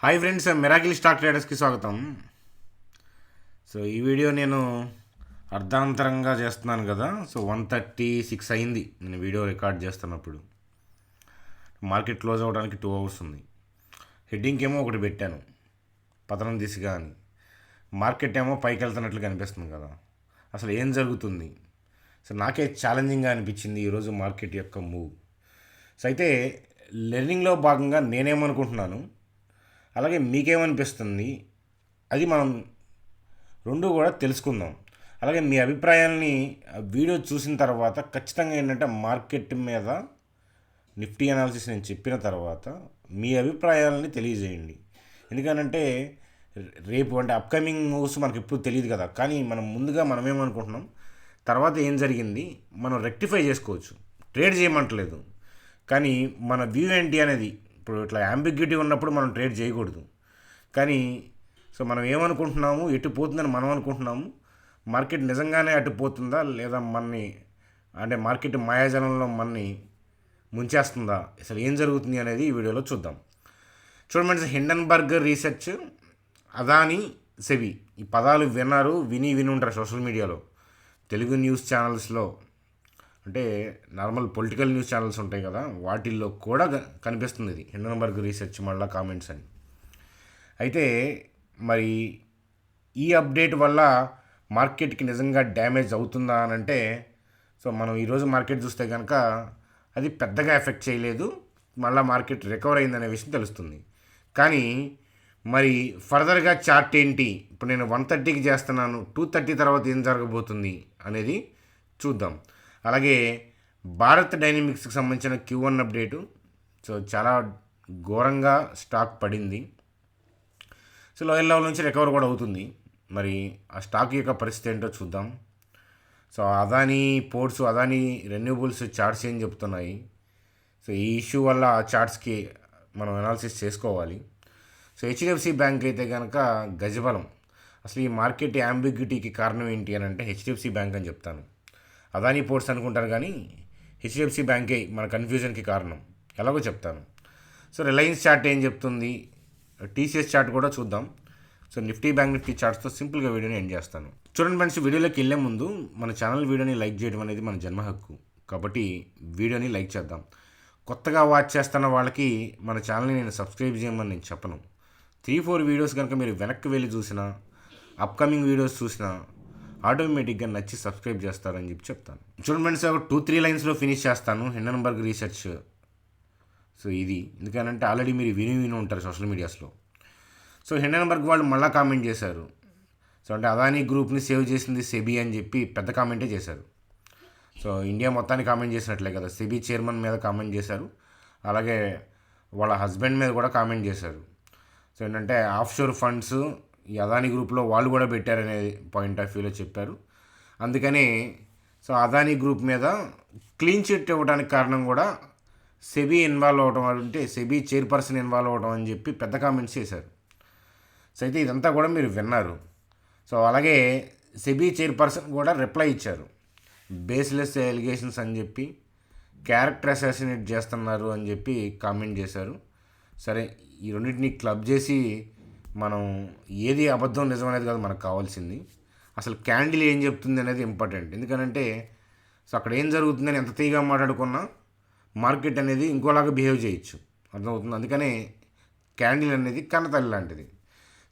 Hi friends, miracle stock ట్రేడర్స్కి స్వాగతం. So ఈ video నేను అర్ధాంతరంగా చేస్తున్నాను కదా. సో 1:36 అయింది నేను వీడియో రికార్డ్ చేస్తున్నప్పుడు. మార్కెట్ క్లోజ్ అవ్వడానికి 2 అవర్స్ ఉంది. హెడ్డింగ్ ఏమో ఒకటి పెట్టాను, పతనం దిశగా అని. మార్కెట్ ఏమో పైకి వెళ్తున్నట్లు కనిపిస్తుంది కదా. అసలు ఏం జరుగుతుంది? సో నాకే ఛాలెంజింగ్గా అనిపించింది ఈరోజు మార్కెట్ యొక్క మూవ్. సో అయితే లెర్నింగ్లో భాగంగా నేనేమనుకుంటున్నాను, అలాగే మీకేమనిపిస్తుంది, అది మనం రెండు కూడా తెలుసుకుందాం. అలాగే మీ అభిప్రాయాల్ని వీడియో చూసిన తర్వాత ఖచ్చితంగా ఏంటంటే మార్కెట్ మీద నిఫ్టీ అనాలిసిస్ నేను చెప్పిన తర్వాత మీ అభిప్రాయాలని తెలియజేయండి. ఎందుకనంటే రేపు అంటే అప్కమింగ్ మూవ్స్ మనకు ఎప్పుడు తెలియదు కదా. కానీ మనం ముందుగా మనమేమనుకుంటున్నాం, తర్వాత ఏం జరిగింది మనం రెక్టిఫై చేసుకోవచ్చు. ట్రేడ్ చేయమంటలేదు, కానీ మన వ్యూ ఏంటి అనేది. ఇప్పుడు ఇట్లా అంబిగ్యూటీ ఉన్నప్పుడు మనం ట్రేడ్ చేయకూడదు. కానీ సో మనం ఏమనుకుంటున్నాము, ఎటు పోతుందని మనం అనుకుంటున్నాము, మార్కెట్ నిజంగానే అటు పోతుందా లేదా మనని అంటే మార్కెట్ మాయాజలంలో మనని ముంచేస్తుందా, అసలు ఏం జరుగుతుంది అనేది ఈ వీడియోలో చూద్దాం. చూడండి, హిండన్బర్గ్ రీసెర్చ్, అదానీ, సెబీ, ఈ పదాలు విని ఉంటారు సోషల్ మీడియాలో, తెలుగు న్యూస్ ఛానల్స్లో, అంటే నార్మల్ పొలిటికల్ న్యూస్ ఛానల్స్ ఉంటాయి కదా, వాటిల్లో కూడా కనిపిస్తుంది ఇది హిండన్బర్గ్ రీసెర్చ్ మళ్ళీ కామెంట్స్ అని. అయితే మరి ఈ అప్డేట్ వల్ల మార్కెట్కి నిజంగా డ్యామేజ్ అవుతుందా అని అంటే, సో మనం ఈరోజు మార్కెట్ చూస్తే కనుక అది పెద్దగా ఎఫెక్ట్ చేయలేదు, మళ్ళీ మార్కెట్ రికవర్ అయిందనే విషయం తెలుస్తుంది. కానీ మరి ఫర్దర్గా చార్ట్ ఏంటి, ఇప్పుడు నేను 1:30కి చేస్తున్నాను, 2:30 తర్వాత ఏం జరగబోతుంది అనేది చూద్దాం. అలాగే భారత్ డైనమిక్స్కి సంబంధించిన Q1 అప్డేటు. సో చాలా ఘోరంగా స్టాక్ పడింది. సో లోయర్ లెవెల్ నుంచి రికవర్ కూడా అవుతుంది. మరి ఆ స్టాక్ యొక్క పరిస్థితి ఏంటో చూద్దాం. So Adani ports, Adani renewables charts ఏం చెప్తున్నాయి, సో ఈ ఇష్యూ వల్ల ఆ చార్ట్స్కి మనం అనాలిసిస్ చేసుకోవాలి. సో హెచ్డిఎఫ్సి బ్యాంక్ అయితే కనుక గజబలం. అసలు ఈ మార్కెట్ యాంబిగ్యూటీకి కారణం ఏంటి అని అంటే హెచ్డిఎఫ్సి బ్యాంక్ అని చెప్తాను. అదానీ పోర్ట్స్ అనుకుంటారు కానీ హెచ్డిఎఫ్సి బ్యాంకే మన కన్ఫ్యూజన్కి కారణం, ఎలాగో చెప్తాను. సో రిలయన్స్ చార్ట్ ఏం చెప్తుంది, టీసీఎస్ చార్ట్ కూడా చూద్దాం. సో నిఫ్టీ, బ్యాంక్ నిఫ్టీ చార్ట్స్తో సింపుల్గా వీడియోని ఎండ్ చేస్తాను. చూడండి ఫ్రెండ్స్, వీడియోలోకి వెళ్ళే ముందు మన ఛానల్ వీడియోని లైక్ చేయడం అనేది మన జన్మ హక్కు, కాబట్టి వీడియోని లైక్ చేద్దాం. కొత్తగా వాచ్ చేస్తున్న వాళ్ళకి మన ఛానల్ని నేను సబ్స్క్రైబ్ చేయమని నేను చెప్పను. 3-4 వీడియోస్ కనుక మీరు వెనక్కి వెళ్ళి చూసినా, అప్కమింగ్ వీడియోస్ చూసినా ఆటోమేటిక్గా నచ్చి సబ్స్క్రైబ్ చేస్తారని చెప్తాను. చూడండి ఫ్రెండ్స్, ఒక 2-3 లైన్స్లో ఫినిష్ చేస్తాను హిండన్బర్గ్ రీసెర్చ్. సో ఇది ఎందుకనంటే ఆల్రెడీ మీరు విని ఉంటారు సోషల్ మీడియాస్లో. సో హిండన్బర్గ్ వాళ్ళు మళ్ళీ కామెంట్ చేశారు. సో అంటే అదానీ గ్రూప్ని సేవ్ చేసింది సెబీ అని చెప్పి పెద్ద కామెంటే చేశారు. సో ఇండియా మొత్తాన్ని కామెంట్ చేసినట్లే కదా, సెబీ చైర్మన్ మీద కామెంట్ చేశారు, అలాగే వాళ్ళ హస్బెండ్ మీద కూడా కామెంట్ చేశారు. సో ఏంటంటే ఆఫ్షోర్ ఫండ్స్ ఈ అదానీ గ్రూప్లో వాళ్ళు కూడా పెట్టారనే పాయింట్ ఆఫ్ వ్యూలో చెప్పారు. అందుకని సో అదానీ గ్రూప్ మీద క్లీన్ చిట్ ఇవ్వడానికి కారణం కూడా సెబీ ఇన్వాల్వ్ అవ్వడం, అంటే సెబీ చైర్పర్సన్ ఇన్వాల్వ్ అవ్వడం అని చెప్పి పెద్ద కామెంట్స్ చేశారు. సో అయితే ఇదంతా కూడా మీరు విన్నారు. సో అలాగే సెబీ చైర్పర్సన్ కూడా రిప్లై ఇచ్చారు, బేస్లెస్ ఎలిగేషన్స్ అని చెప్పి, క్యారెక్టర్ అసాసినేట్ చేస్తున్నారు అని చెప్పి కామెంట్ చేశారు. సరే, ఈ రెండింటిని క్లబ్ చేసి మనం ఏది అబద్ధం నిజం అనేది కాదు మనకు కావాల్సింది, అసలు క్యాండిల్ ఏం చెప్తుంది అనేది ఇంపార్టెంట్. ఎందుకంటే సో అక్కడ ఏం జరుగుతుందని ఎంత తీగా మాట్లాడుకున్నా మార్కెట్ అనేది ఇంకోలాగా బిహేవ్ చేయొచ్చు, అర్థమవుతుంది. అందుకనే క్యాండిల్ అనేది కన్నతల్లి లాంటిది.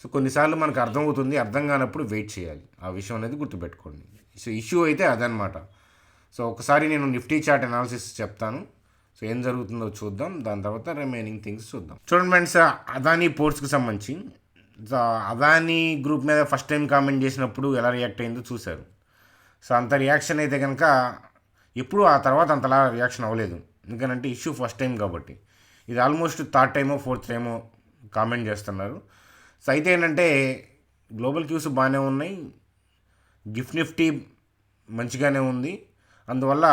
సో కొన్నిసార్లు మనకు అర్థమవుతుంది, అర్థం కానప్పుడు వెయిట్ చేయాలి, ఆ విషయం అనేది గుర్తుపెట్టుకోండి. సో ఇష్యూ అయితే అదనమాట. సో ఒకసారి నేను నిఫ్టీ చార్ట్ అనాలిసిస్ చెప్తాను, సో ఏం జరుగుతుందో చూద్దాం, దాని తర్వాత రిమైనింగ్ థింగ్స్ చూద్దాం. చూడండి ఫ్రెండ్స్, అదానీ పోర్ట్స్కి సంబంధించి సో అదానీ గ్రూప్ మీద ఫస్ట్ టైం కామెంట్ చేసినప్పుడు ఎలా రియాక్ట్ అయిందో చూశారు. సో అంత రియాక్షన్ అయితే కనుక ఎప్పుడు ఆ తర్వాత అంతలా రియాక్షన్ అవ్వలేదు, ఎందుకంటే ఇష్యూ ఫస్ట్ టైం కాబట్టి. ఇది ఆల్మోస్ట్ 3rd టైమో 4th టైమో కామెంట్ చేస్తున్నారు. సో అయితే ఏంటంటే గ్లోబల్ క్యూస్ బాగానే ఉన్నాయి, గిఫ్ట్ నిఫ్టీ మంచిగానే ఉంది, అందువల్ల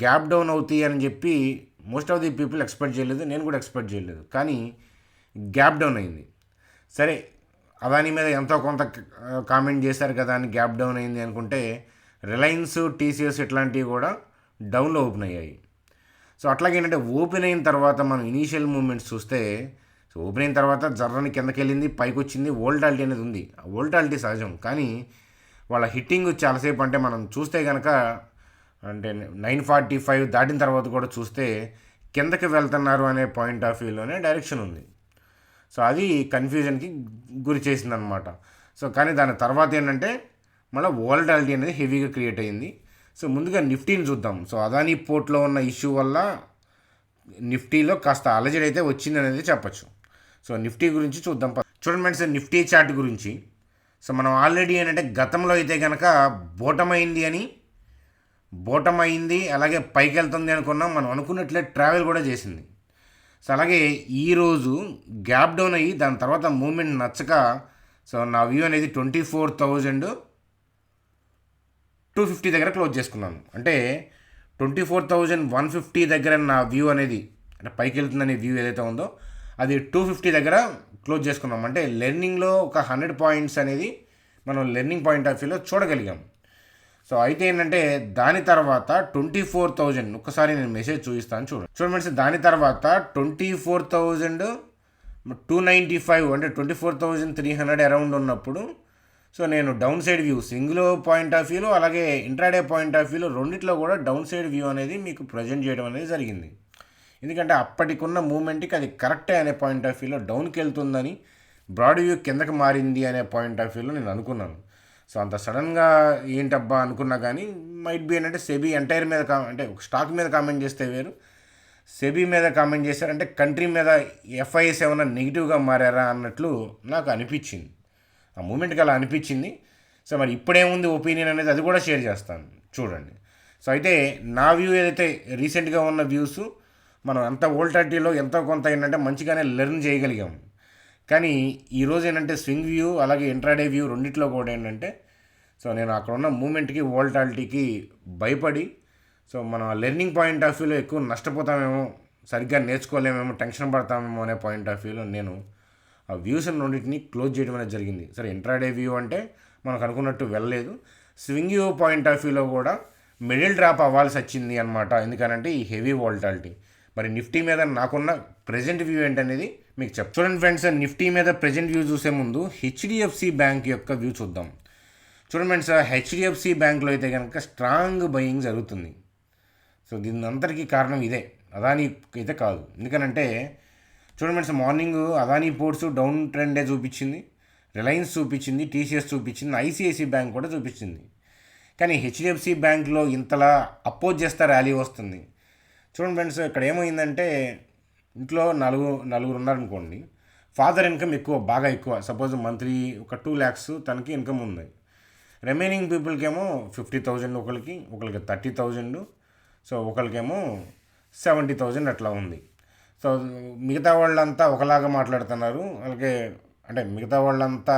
గ్యాప్ డౌన్ అవుతాయి అని చెప్పి most of the people expect చేయలేదు, నేను కూడా ఎక్స్పెక్ట్ చేయలేదు, కానీ గ్యాప్ డౌన్ అయింది. సరే, అదానీ మీద ఎంతో కొంత కామెంట్ చేశారు కదా అని గ్యాప్ డౌన్ అయింది అనుకుంటే, రిలయన్స్, టీసీఎస్ ఇట్లాంటివి కూడా డౌన్లో ఓపెన్ అయ్యాయి. సో అట్లాగే ఏంటంటే ఓపెన్ అయిన తర్వాత మనం ఇనీషియల్ మూమెంట్స్ చూస్తే, సో ఓపెన్ అయిన తర్వాత జర్రని కిందకి వెళ్ళింది, పైకి వచ్చింది. వోల్టాలిటీ అనేది ఉంది. ఆ వోల్టాలిటీ సహజం, కానీ వాళ్ళ హిట్టింగ్ చాలాసేపు అంటే మనం చూస్తే కనుక అంటే 945 దాటిన తర్వాత కూడా చూస్తే కిందకి వెళ్తున్నారు అనే పాయింట్ ఆఫ్ వ్యూలోనే డైరెక్షన్ ఉంది. సో అది కన్ఫ్యూజన్కి గురి చేసిందనమాట. సో కానీ దాని తర్వాత ఏంటంటే మళ్ళీ వోల్టాలిటీ అనేది హెవీగా క్రియేట్ అయ్యింది. సో ముందుగా నిఫ్టీని చూద్దాం. సో అదానీ పోర్ట్లో ఉన్న ఇష్యూ వల్ల నిఫ్టీలో కాస్త అలజడి అయితే వచ్చింది అనేది చెప్పచ్చు. సో నిఫ్టీ గురించి చూద్దాం. చూడండి ఫ్రెండ్స్, నిఫ్టీ చార్ట్ గురించి. సో మనం ఆల్రెడీ ఏంటంటే గతంలో అయితే కనుక బోటం అయింది అలాగే పైకి వెళ్తుంది అనుకున్నాం. మనం అనుకున్నట్లే ట్రావెల్ కూడా చేసింది. సో అలాగే ఈరోజు గ్యాప్ డౌన్ అయ్యి దాని తర్వాత మూమెంట్ నచ్చక సో నా వ్యూ అనేది 24,250 దగ్గర క్లోజ్ చేసుకున్నాను. అంటే 24,150 దగ్గర నా వ్యూ అనేది అంటే పైకి వెళ్తుందనే వ్యూ ఏదైతే ఉందో అది 250 దగ్గర క్లోజ్ చేసుకున్నాం. అంటే లెర్నింగ్లో ఒక 100 పాయింట్స్ అనేది మనం లెర్నింగ్ పాయింట్ ఆఫ్ వ్యూలో చూడగలిగాం. సో అయితే ఏంటంటే దాని తర్వాత 24,000 ఒక్కసారి నేను మెసేజ్ చూపిస్తాను చూడండి ఫ్రెండ్స్. దాని తర్వాత 24,295 అంటే 24,300 అరౌండ్ ఉన్నప్పుడు సో నేను down side view single point of వ్యూలో అలాగే ఇంట్రాడే పాయింట్ ఆఫ్ వ్యూలో రెండిట్లో కూడా డౌన్ సైడ్ వ్యూ అనేది మీకు ప్రజెంట్ చేయడం అనేది జరిగింది. ఎందుకంటే అప్పటికున్న మూమెంట్కి అది కరెక్టే అనే పాయింట్ ఆఫ్ వ్యూలో డౌన్కి వెళ్తుందని, బ్రాడ్ వ్యూ కిందకి మారింది అనే పాయింట్ ఆఫ్ వ్యూలో నేను అనుకున్నాను. సో అంత సడన్గా ఏంటబ్బా అనుకున్నా కానీ మైట్ బి ఏంటంటే సెబీ ఎంటైర్ మీద అంటే ఒక స్టాక్ మీద కామెంట్ చేస్తే వేరు, సెబీ మీద కామెంట్ చేశారంటే కంట్రీ మీద ఎఫ్ఐఎస్ ఏమైనా నెగిటివ్గా మారారా అన్నట్లు నాకు అనిపించింది. ఆ మూమెంట్కి అలా అనిపించింది. సో మరి ఇప్పుడేముంది ఒపీనియన్ అనేది అది కూడా షేర్ చేస్తాను చూడండి. సో అయితే నా వ్యూ ఏదైతే రీసెంట్గా ఉన్న వ్యూస్ మనం ఎంత వోల్టాలిటీలో ఎంతో కొంత ఏంటంటే మంచిగానే లెర్న్ చేయగలిగాము. కానీ ఈరోజు ఏంటంటే స్వింగ్ వ్యూ అలాగే ఇంట్రాడే వ్యూ రెండిట్లో కూడా ఏంటంటే సో నేను అక్కడ ఉన్న మూమెంట్కి వోల్టాలిటీకి భయపడి సో మనం లెర్నింగ్ పాయింట్ ఆఫ్ వ్యూలో ఎక్కువ నష్టపోతామేమో, సరిగ్గా నేర్చుకోలేమేమో, టెన్షన్ పడతామేమో అనే పాయింట్ ఆఫ్ వ్యూలో నేను ఆ వ్యూస్ రెండింటిని క్లోజ్ చేయడం అనేది జరిగింది. సరే ఇంట్రాడే వ్యూ అంటే మనకు అనుకున్నట్టు వెళ్ళలేదు. స్వింగ్ వ్యూ పాయింట్ ఆఫ్ వ్యూలో కూడా మిడిల్ డ్రాప్ అవ్వాల్సి వచ్చింది అనమాట. ఎందుకనంటే ఈ హెవీ వోల్టాలిటీ. మరి నిఫ్టీ మీద నాకున్న ప్రజెంట్ వ్యూ ఏంటనేది మీకు చూడండి ఫ్రెండ్స్. నిఫ్టీ మీద ప్రజెంట్ వ్యూ చూసే ముందు హెచ్డిఎఫ్సి బ్యాంక్ యొక్క వ్యూ చూద్దాం. చూడండి ఫ్రెండ్స్, హెచ్డిఎఫ్సి బ్యాంక్లో అయితే కనుక స్ట్రాంగ్ బయింగ్ జరుగుతుంది. సో దీని అంతటికీ కారణం ఇదే, అదానీ అయితే కాదు. ఎందుకనంటే చూడండి friends, morning Adani ports down ట్రెండే చూపించింది, రిలయన్స్ చూపించింది, టీసీఎస్ చూపించింది, ఐసిఐసిఐ బ్యాంక్ కూడా చూపించింది. కానీ హెచ్డిఎఫ్సి బ్యాంక్లో ఇంతలా అపోజ్ చేస్తే ర్యాలీ వస్తుంది. చూడండి ఫ్రెండ్స్, ఇక్కడ ఏమైందంటే ఇంట్లో నలుగురు ఉన్నారనుకోండి, ఫాదర్ ఇన్కమ్ బాగా ఎక్కువ. సపోజ్ మంత్లీ ఒక 2 lakhs తనకి ఇన్కమ్ ఉంది. రిమైనింగ్ పీపుల్కి ఏమో 50,000, ఒకరికి 30,000, సో ఒకరికేమో 70,000 అట్లా ఉంది. సో మిగతా వాళ్ళంతా ఒకలాగా మాట్లాడుతున్నారు. అలాగే అంటే మిగతా వాళ్ళంతా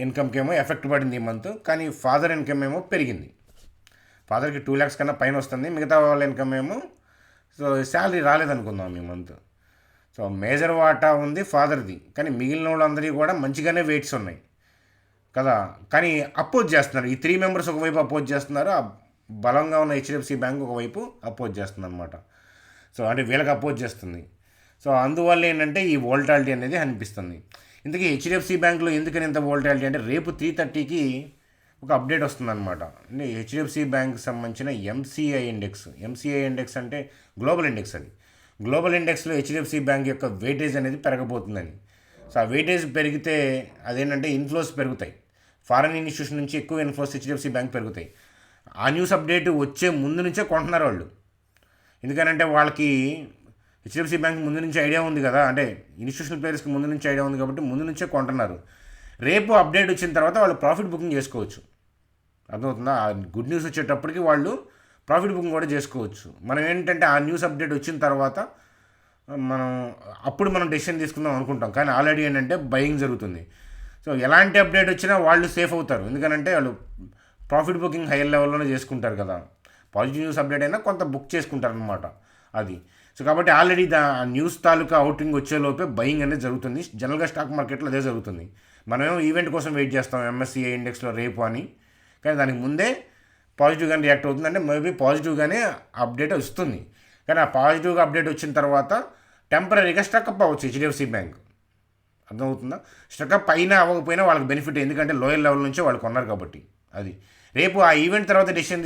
ఇన్కమ్కి ఏమో ఎఫెక్ట్ పడింది ఈ మంత్, కానీ ఫాదర్ ఇన్కమ్ ఏమో పెరిగింది. ఫాదర్కి 2 lakhs కన్నా పైన వస్తుంది, మిగతా వాళ్ళ ఇన్కమ్ ఏమో సో శాలరీ రాలేదనుకుందాం ఈ మంత్. సో మేజర్ వాటా ఉంది ఫాదర్ది, కానీ మిగిలిన వాళ్ళందరికీ కూడా మంచిగానే వెయిట్స్ ఉన్నాయి కదా. కానీ అపోజ్ చేస్తున్నారు, ఈ 3 members ఒకవైపు అపోజ్ చేస్తున్నారు, బలంగా ఉన్న హెచ్డిఎఫ్సి బ్యాంక్ ఒకవైపు అపోజ్ చేస్తుంది అనమాట. సో అంటే వీళ్ళకి అపోజ్ చేస్తుంది. సో అందువల్ల ఏంటంటే ఈ వోల్టాలిటీ అనేది అనిపిస్తుంది. ఇంతకీ హెచ్డిఎఫ్సి బ్యాంక్లో ఎందుకని ఇంత వోల్టాలిటీ అంటే రేపు 3:30కి ఒక అప్డేట్ వస్తుందన్నమాట. అంటే హెచ్డిఎఫ్సి బ్యాంక్కి సంబంధించిన ఎంసీఐ ఇండెక్స్ అంటే గ్లోబల్ ఇండెక్స్. అది గ్లోబల్ ఇండెక్స్లో హెచ్డిఎఫ్సి బ్యాంక్ యొక్క వెయిటేజ్ అనేది పెరగబోతుందని. సో ఆ వెయిటేజ్ పెరిగితే అదేంటంటే ఇన్ఫ్లోస్ పెరుగుతాయి, ఫారెన్ ఇన్స్టిట్యూషన్ నుంచి ఎక్కువ ఇన్ఫ్లోస్ హెచ్డిఎఫ్సి బ్యాంక్ పెరుగుతాయి. ఆ న్యూస్ అప్డేట్ వచ్చే ముందు నుంచే కొంటున్నారు వాళ్ళు. ఎందుకనంటే వాళ్ళకి హెచ్డిఎఫ్సి బ్యాంక్ ముందు నుంచి ఐడియా ఉంది కదా, అంటే ఇన్స్టిట్యూషనల్ ప్లేయర్స్కి ముందు నుంచి ఐడియా ఉంది కాబట్టి ముందు నుంచే కొంటున్నారు. రేపు అప్డేట్ వచ్చిన తర్వాత వాళ్ళు ప్రాఫిట్ బుకింగ్ చేసుకోవచ్చు. అర్థమవుతుందా? ఆ గుడ్ న్యూస్ వచ్చేటప్పటికి వాళ్ళు ప్రాఫిట్ బుకింగ్ కూడా చేసుకోవచ్చు. మనం ఏంటంటే ఆ న్యూస్ అప్డేట్ వచ్చిన తర్వాత అప్పుడు మనం డెసిషన్ తీసుకుందాం అనుకుంటాం, కానీ ఆల్రెడీ ఏంటంటే బయింగ్ జరుగుతుంది. సో ఎలాంటి అప్డేట్ వచ్చినా వాళ్ళు సేఫ్ అవుతారు, ఎందుకంటే వాళ్ళు ప్రాఫిట్ బుకింగ్ హైయర్ లెవెల్లోనే చేసుకుంటారు కదా. పాజిటివ్ న్యూస్ అప్డేట్ అయినా కొంత బుక్ చేసుకుంటారు అనమాట అది. సో కాబట్టి ఆల్రెడీ న్యూస్ తాలూకా అవుటింగ్ వచ్చేలోపే బయింగ్ అనేది జరుగుతుంది. జనరల్గా స్టాక్ మార్కెట్లో అదే జరుగుతుంది. మనమేమో ఈవెంట్ కోసం వెయిట్ చేస్తాం ఎంఎస్సిఐ ఇండెక్స్లో రేపు అని, కానీ దానికి ముందే పాజిటివ్గానే రియాక్ట్ అవుతుంది. అంటే మేబీ పాజిటివ్గానే అప్డేట్ వస్తుంది, కానీ ఆ పాజిటివ్గా అప్డేట్ వచ్చిన తర్వాత టెంపరీగా స్ట్రక్అప్ అవ్వచ్చు హెచ్డిఎఫ్సి బ్యాంక్. అర్థమవుతుందా? స్ట్రక్అప్ అయినా అవ్వకపోయినా వాళ్ళకి బెనిఫిట్, ఎందుకంటే లోయర్ లెవెల్ నుంచే వాళ్ళు కొన్నారు కాబట్టి. అది రేపు ఆ ఈవెంట్ తర్వాత డెసిషన్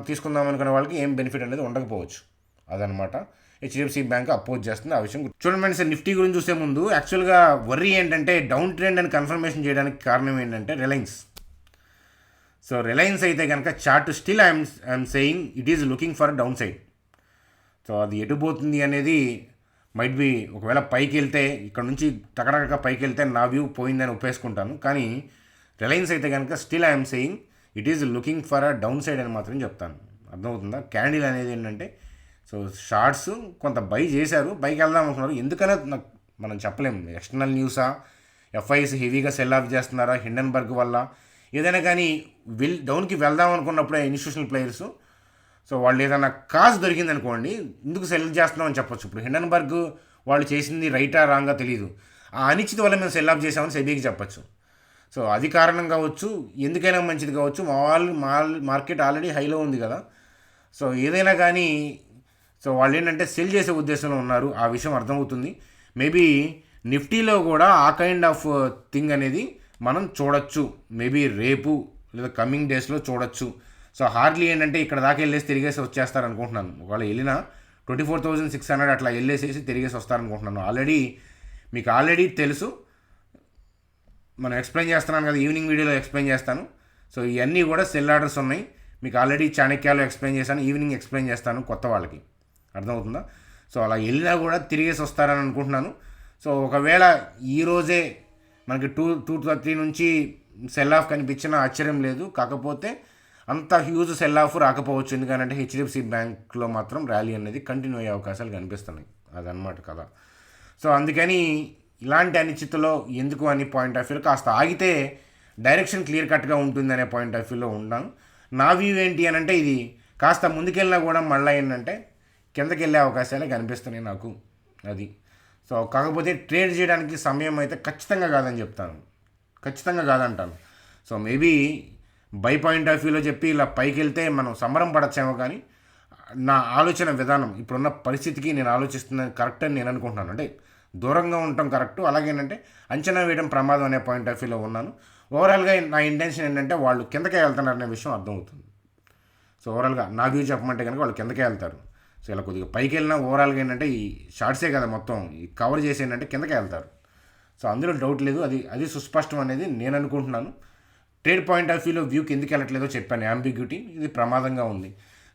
తీసుకుందాం అనుకునే వాళ్ళకి ఏం బెనిఫిట్ అనేది ఉండకపోవచ్చు. అదనమాట హెచ్డిఎఫ్సి బ్యాంక్ అపోజ్ చేస్తుంది. ఆ విషయం చూడండి సార్. నిఫ్టీ గురించి చూసే ముందు యాక్చువల్గా వర్రీ ఏంటంటే డౌన్ ట్రెండ్ అని కన్ఫర్మేషన్ చేయడానికి కారణం ఏంటంటే రిలయన్స్. సో రిలయన్స్ అయితే కనుక chart still I'm saying it is looking for down side. So అది ఎటుపోతుంది అనేది మైట్ బి, ఒకవేళ పైకి వెళ్తే ఇక్కడ నుంచి టకటక పైకి వెళ్తే నా వ్యూ పోయిందని ఒప్పేసుకుంటాను. కానీ రిలయన్స్ అయితే కనుక still I'm saying it is looking for a down side అని మాత్రం చెప్తాను. అర్థమవుతుందా? క్యాండిల్ అనేది ఏంటంటే, సో షార్ట్స్ కొంత బై చేశారు, బైకి వెళ్దాం అనుకున్నారు. ఎందుకనే మనం చెప్పలేము. ఎక్స్టర్నల్ న్యూసా, ఎఫ్ఐఎస్ హెవీగా సెల్ ఆఫ్ చేస్తున్నారా హిండెన్బర్గ్ వల్ల, ఏదైనా కానీ డౌన్కి వెళ్దాం అనుకున్నప్పుడే ఇన్స్టిట్యూషనల్ ప్లేయర్స్, సో వాళ్ళు ఏదైనా కాజ్ దొరికింది అనుకోండి, ఎందుకు సెల్ చేస్తున్నాం అని చెప్పొచ్చు. ఇప్పుడు హిండెన్బర్గ్ వాళ్ళు చేసింది రైటా రాంగా తెలియదు, ఆ అనిశ్చిత వల్ల మేము సెల్ ఆఫ్ చేసామని సెబీకి చెప్పచ్చు. సో అది కారణం కావచ్చు, ఎందుకైనా మంచిది కావచ్చు. మార్కెట్ ఆల్రెడీ హైలో ఉంది కదా. సో ఏదైనా కానీ సో వాళ్ళు ఏంటంటే సెల్ చేసే ఉద్దేశంలో ఉన్నారు, ఆ విషయం అర్థమవుతుంది. మేబీ నిఫ్టీలో కూడా ఆ కైండ్ ఆఫ్ థింగ్ అనేది మనం చూడొచ్చు, మేబీ రేపు లేదా కమింగ్ డేస్లో చూడొచ్చు. సో హార్డ్లీ ఏంటంటే ఇక్కడ దాకా వెళ్ళేసి తిరిగేసి వచ్చేస్తారు అనుకుంటున్నాను. ఒకవేళ వెళ్ళినా 24,600 అట్లా వెళ్ళేసేసి తిరిగేసి వస్తారనుకుంటున్నాను. మీకు ఆల్రెడీ తెలుసు, మనం ఎక్స్ప్లెయిన్ చేస్తున్నాను కదా, ఈవినింగ్ వీడియోలో ఎక్స్ప్లెయిన్ చేస్తాను. సో ఇవన్నీ కూడా సెల్ ఆర్డర్స్ ఉన్నాయి. మీకు ఆల్రెడీ చాణక్యాలో ఎక్స్ప్లెయిన్ చేశాను, ఈవినింగ్ ఎక్స్ప్లెయిన్ చేస్తాను కొత్త వాళ్ళకి. అర్థమవుతుందా? సో అలా వెళ్ళినా కూడా తిరిగేసి వస్తారని అనుకుంటున్నాను. సో ఒకవేళ ఈరోజే మనకి 230 నుంచి సెల్ ఆఫ్ కనిపించినా ఆశ్చర్యం లేదు. కాకపోతే అంత హ్యూజ్ సెల్ ఆఫ్ రాకపోవచ్చు, ఎందుకంటే హెచ్డిఎఫ్సి బ్యాంక్లో మాత్రం ర్యాలీ అనేది కంటిన్యూ అయ్యే అవకాశాలు కనిపిస్తున్నాయి. అదనమాట కదా. సో అందుకని ఇలాంటి అనిశ్చితలో ఎందుకు అని పాయింట్ ఆఫ్ వ్యూలో కాస్త ఆగితే డైరెక్షన్ క్లియర్ కట్గా ఉంటుంది అనే పాయింట్ ఆఫ్ వ్యూలో ఉన్నాను. నా వ్యూ ఏంటి అని అంటే, ఇది కాస్త ముందుకెళ్ళినా కూడా మళ్ళీ ఏంటంటే కిందకి వెళ్ళే అవకాశాలే కనిపిస్తున్నాయి నాకు. అది సో కాకపోతే ట్రేడ్ చేయడానికి సమయం అయితే ఖచ్చితంగా కాదని చెప్తాను, ఖచ్చితంగా కాదంటాను. So maybe by point of వ్యూలో చెప్పి ఇలా పైకి వెళ్తే మనం సంబరం పడచ్చేమో, కానీ నా ఆలోచన విధానం ఇప్పుడున్న పరిస్థితికి నేను ఆలోచిస్తున్నది కరెక్ట్ అని నేను అనుకుంటున్నాను. అంటే దూరంగా ఉండటం కరెక్టు, అలాగేంటంటే అంచనా వేయడం ప్రమాదం అనే పాయింట్ ఆఫ్ వ్యూలో ఉన్నాను. ఓవరాల్గా నా ఇంటెన్షన్ ఏంటంటే వాళ్ళు కిందకే వెళ్తున్నారనే విషయం అర్థమవుతుంది. సో ఓవరాల్గా నా వ్యూ చెప్పమంటే కనుక వాళ్ళు కిందకే వెళ్తారు. సో ఇలా కొద్దిగా పైకి వెళ్ళినా ఓవరాల్గా ఏంటంటే ఈ షార్ట్సే కదా మొత్తం ఈ కవర్ చేసి ఏంటంటే కిందకే వెళ్తారు. సో అందులో డౌట్ లేదు, అది సుస్పష్టం అనేది నేను అనుకుంటున్నాను. ట్రేడ్ పాయింట్ ఆఫ్ వ్యూలో వ్యూ కిందకి వెళ్ళట్లేదో చెప్పాను, యాంబిగ్యూటీ, ఇది ప్రమాదంగా ఉంది.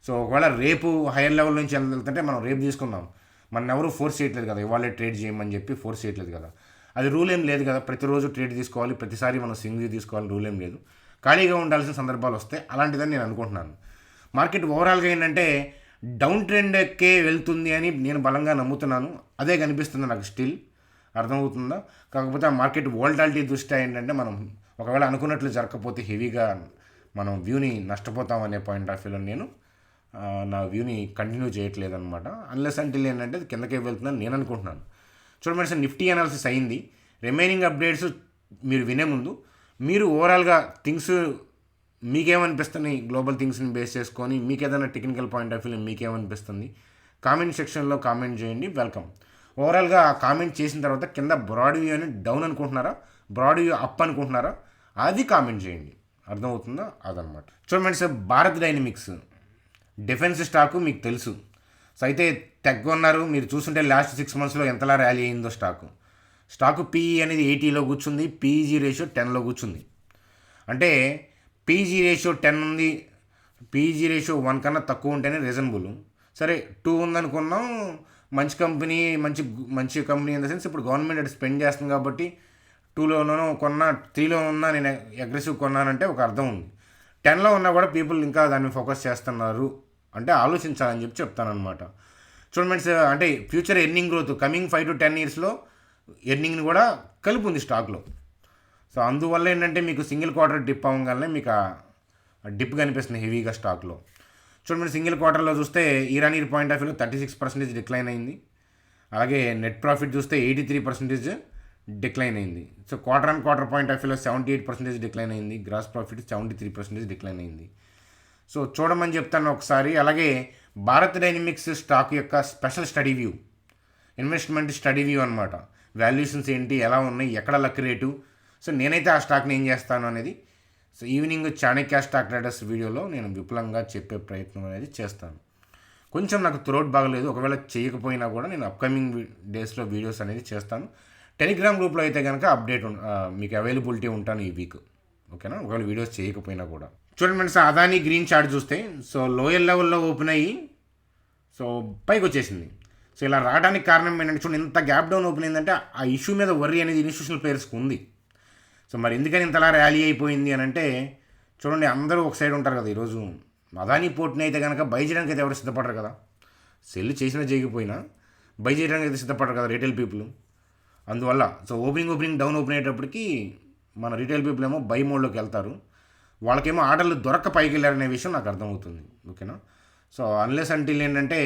సో ఒకవేళ రేపు హైయర్ లెవెల్ నుంచి వెళ్తుంటే మనం రేపు తీసుకుందాం, మన ఎవరు ఫోర్స్ చేయట్లేదు కదా, ఇవాళే ట్రేడ్ చేయమని చెప్పి ఫోర్స్ చేయట్లేదు కదా. అది రూల్ ఏం లేదు కదా, ప్రతిరోజు ట్రేడ్ తీసుకోవాలి, ప్రతిసారి మనం సింగిల్ తీసుకోవాలి, రూల్ ఏం లేదు. ఖాళీగా ఉండాల్సిన సందర్భాలు వస్తే అలాంటిదని నేను అనుకుంటున్నాను. మార్కెట్ ఓవరాల్గా ఏంటంటే డౌన్ ట్రెండ్కే వెళ్తుంది అని నేను బలంగా నమ్ముతున్నాను. అదే కనిపిస్తుంది నాకు స్టిల్. అర్థమవుతుందా? కాకపోతే ఆ మార్కెట్ వోల్టాలిటీ దృష్ట్యా ఏంటంటే మనం ఒకవేళ అనుకున్నట్లు జరగకపోతే హెవీగా మనం వ్యూని నష్టపోతామనే పాయింట్ ఆఫ్ వ్యూలో నేను నా వ్యూని కంటిన్యూ చేయట్లేదు అనమాట. అన్లెస్ అంటిల్ ఏంటంటే అది కిందకే వెళ్తుందని నేను అనుకుంటున్నాను. చూడండి సార్, నిఫ్టీ అనాలిసిస్ అయింది. రిమైనింగ్ అప్డేట్స్ మీరు వినే ముందు మీరు ఓవరాల్గా థింగ్స్ మీకేమనిపిస్తుంది, గ్లోబల్ థింగ్స్ని బేస్ చేసుకొని మీకు ఏదైనా టెక్నికల్ పాయింట్ ఆఫ్ వ్యూలో మీకేమనిపిస్తుంది కామెంట్ సెక్షన్లో కామెంట్ చేయండి. వెల్కమ్. ఓవరాల్గా ఆ కామెంట్ చేసిన తర్వాత కింద బ్రాడ్ వ్యూ అని డౌన్ అనుకుంటున్నారా, బ్రాడ్ వ్యూ అప్ అనుకుంటున్నారా, అది కామెంట్ చేయండి. అర్థమవుతుందా? అదనమాట. చూడండి sir, Bharat dynamics defence stock మీకు తెలుసు. సో అయితే తెగ్గొన్నారు. మీరు చూస్తుంటే లాస్ట్ 6 monthsలో ఎంతలా ర్యాలీ అయిందో స్టాకు పీఈ అనేది 80లో కూర్చుంది, పీఈజీ రేషియో 10లో కూర్చుంది. అంటే పీఈజీ రేషియో 10 ఉంది, పీఈజీ రేషియో 1 కన్నా తక్కువ ఉంటేనే రీజనబుల్. సరే 2 ఉందనుకున్నాం, మంచి కంపెనీ, మంచి కంపెనీ ఇన్ ద సెన్స్ ఇప్పుడు గవర్నమెంట్ అది స్పెండ్ చేస్తుంది కాబట్టి 2లోనూ కొన్నా, 3లో ఉన్నా నేను అగ్రెసివ్ కొన్నానంటే ఒక అర్థం ఉంది. 10లో ఉన్నా కూడా పీపుల్ ఇంకా దాన్ని ఫోకస్ చేస్తున్నారు అంటే ఆలోచించాలని చెప్తానమాట. చూడండి అంటే future earning growth coming 5 to 10 yearsలో ఎర్నింగ్ని కూడా కలిపి ఉంది స్టాక్లో. సో అందువల్ల ఏంటంటే మీకు సింగిల్ క్వార్టర్ డిప్ అవ్వగానే మీకు ఆ డిప్ కనిపిస్తుంది హెవీగా స్టాక్లో. చూడండి సింగిల్ క్వార్టర్లో చూస్తే ఇయర్ పాయింట్ ఆఫ్ వ్యూలో 36% డిక్లైన్ అయింది. అలాగే నెట్ ప్రాఫిట్ చూస్తే 83% డిక్లైన్ అయింది. సో క్వార్టర్ పాయింట్ ఆఫ్ వ్యూలో 78% డిక్లైన్ అయింది. గ్రాస్ ప్రాఫిట్ 73% డిక్లైన్ అయింది. సో చూడమని చెప్తాను ఒకసారి. అలాగే భారత్ డైనమిక్స్ స్టాక్ యొక్క special study view investment study view అనమాట. వాల్యుయేషన్స్ ఏంటి, ఎలా ఉన్నాయి, ఎక్కడ లక్ రేటు. సో నేనైతే ఆ స్టాక్ని ఏం చేస్తాను అనేది so evening Chanakya stock traders వీడియోలో నేను విపులంగా చెప్పే ప్రయత్నం అనేది చేస్తాను. కొంచెం నాకు త్రోట్ బాగలేదు, ఒకవేళ చేయకపోయినా కూడా నేను అప్కమింగ్ డేస్లో వీడియోస్ అనేది చేస్తాను. టెలిగ్రామ్ గ్రూప్లో అయితే కనుక అప్డేట్ మీకు అవైలబిలిటీ ఉంటాను ఈ వీక్, ఓకేనా, ఒకవేళ వీడియోస్ చేయకపోయినా కూడా. చూడండి ఫ్రెండ్స్, అదాని గ్రీన్ చార్ట్ చూస్తే సో లోయర్ లెవెల్లో ఓపెన్ అయ్యి సో పైకి వచ్చేసింది. సో ఇలా రావడానికి కారణం ఏంటంటే, చూడండి ఇంత గ్యాప్ డౌన్ ఓపెన్ అయిందంటే ఆ ఇష్యూ మీద వర్రీ అనేది ఇన్స్టిట్యూషనల్ ప్లేయర్స్కి ఉంది. సో మరి ఎందుకని ఇంతలా ర్యాలీ అయిపోయింది అని అంటే, చూడండి అందరూ ఒక సైడ్ ఉంటారు కదా. ఈరోజు అదాని పోర్ట్ని అయితే కనుక బై చేయడానికి అయితే ఎవరు సిద్ధపడరు కదా. సెల్ చేసినా చేయకపోయినా బై చేయడానికి అయితే సిద్ధపడరు కదా రీటైల్ పీపుల్. అందువల్ల సో ఓపెనింగ్ డౌన్ ఓపెన్ అయ్యేటప్పటికి మన రీటైల్ పీపుల్ ఏమో బై మోడ్లోకి వెళ్తారు. వాళ్ళకేమో ఆర్డర్లు దొరక్క పైకి వెళ్ళారనే విషయం నాకు అర్థమవుతుంది, ఓకేనా. సో అన్లెస్ అంటిల్ ఏంటంటే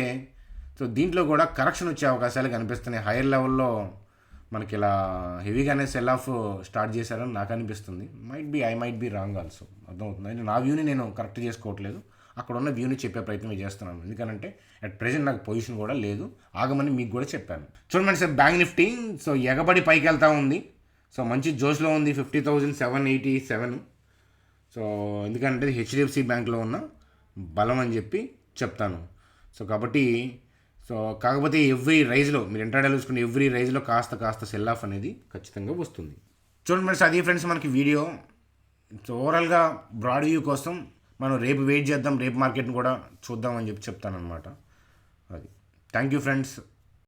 సో దీంట్లో కూడా కరెక్షన్ వచ్చే అవకాశాలు కనిపిస్తున్నాయి. హైయర్ లెవెల్లో మనకి ఇలా హెవీగానే సెల్ ఆఫ్ స్టార్ట్ చేశారని నాకు అనిపిస్తుంది. I might be wrong also, అర్థమవుతుంది. అంటే నా వ్యూని నేను కరెక్ట్ చేసుకోవట్లేదు, అక్కడ ఉన్న వ్యూని చెప్పే ప్రయత్నం చేస్తున్నాను. ఎందుకంటే అట్ ప్రెజెంట్ నాకు పొజిషన్ కూడా లేదు, ఆగమని మీకు కూడా చెప్పాను. చూడండి సార్, బ్యాంక్ నిఫ్టీ సో ఎగబడి పైకి వెళ్తూ ఉంది. సో మంచి జోష్లో ఉంది, 50,787. సో ఎందుకంటే హెచ్డిఎఫ్సి బ్యాంక్లో ఉన్న బలం అని చెప్పి చెప్తాను. సో కాబట్టి సో కాకపోతే ఎవ్రీ రైజ్లో మీరు ఇంటర్డేలో చూసుకుని ఎవ్రీ రైజ్లో కాస్త సెల్ ఆఫ్ అనేది ఖచ్చితంగా వస్తుంది. చూడండి ఫ్రెండ్స్, అది ఫ్రెండ్స్ మనకి వీడియో. సో ఓవరాల్గా బ్రాడ్ వ్యూ కోసం మనం రేపు వెయిట్ చేద్దాం, రేపు మార్కెట్ని కూడా చూద్దాం అని చెప్పి చెప్తాను అనమాట. అది థ్యాంక్ యూ ఫ్రెండ్స్.